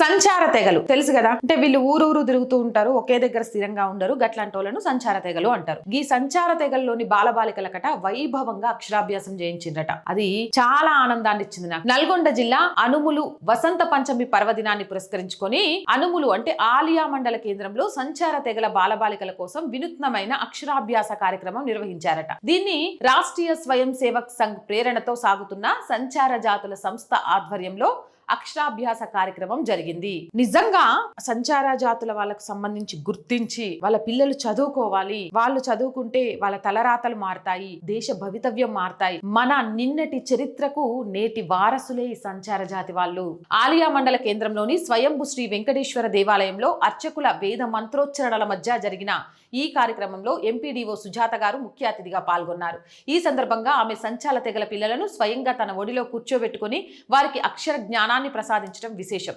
సంచార తెగలు తెలుసు కదా, అంటే వీళ్ళు ఊరూరు తిరుగుతూ ఉంటారు, ఒకే దగ్గర స్థిరంగా ఉండరు. గట్లాంటి వాళ్ళను సంచార తెగలు అంటారు. ఈ సంచార తెగల్లోని బాలబాలికలకట వైభవంగా అక్షరాభ్యాసం చేయించిందట. అది చాలా ఆనందాన్ని ఇచ్చింది నాకు. నల్గొండ జిల్లా అనుములు వసంత పంచమి పర్వదినాన్ని పురస్కరించుకొని అనుములు అంటే ఆలియా మండల కేంద్రంలో సంచార తెగల బాలబాలికల కోసం వినూత్నమైన అక్షరాభ్యాస కార్యక్రమం నిర్వహించారట. దీన్ని రాష్ట్రీయ స్వయం సేవక్ సంఘ్ ప్రేరణతో సాగుతున్న సంచార జాతుల సంస్థ ఆధ్వర్యంలో అక్షరాభ్యాస కార్యక్రమం జరిగింది. నిజంగా సంచార జాతుల వాళ్ళకు సంబంధించి గుర్తించి వాళ్ళ పిల్లలు చదువుకోవాలి, వాళ్ళు చదువుకుంటే వాళ్ళ తలరాతలు మారతాయి, దేశ భవితవ్యం మారతాయి, మన నిన్నటి చరిత్రకు నేటి వారసులే ఈ సంచార జాతి వాళ్ళు. ఆలియా మండల కేంద్రంలోని స్వయంభు శ్రీ వెంకటేశ్వర దేవాలయంలో అర్చకుల వేద మంత్రోచ్చరణల మధ్య జరిగిన ఈ కార్యక్రమంలో ఎంపీడీఓ సుజాత గారు ముఖ్య అతిథిగా పాల్గొన్నారు. ఈ సందర్భంగా ఆమె సంచాల తెగల పిల్లలను స్వయంగా తన ఒడిలో కూర్చోబెట్టుకుని వారికి అక్షర జ్ఞానాన్ని ప్రసాదించడం విశేషం.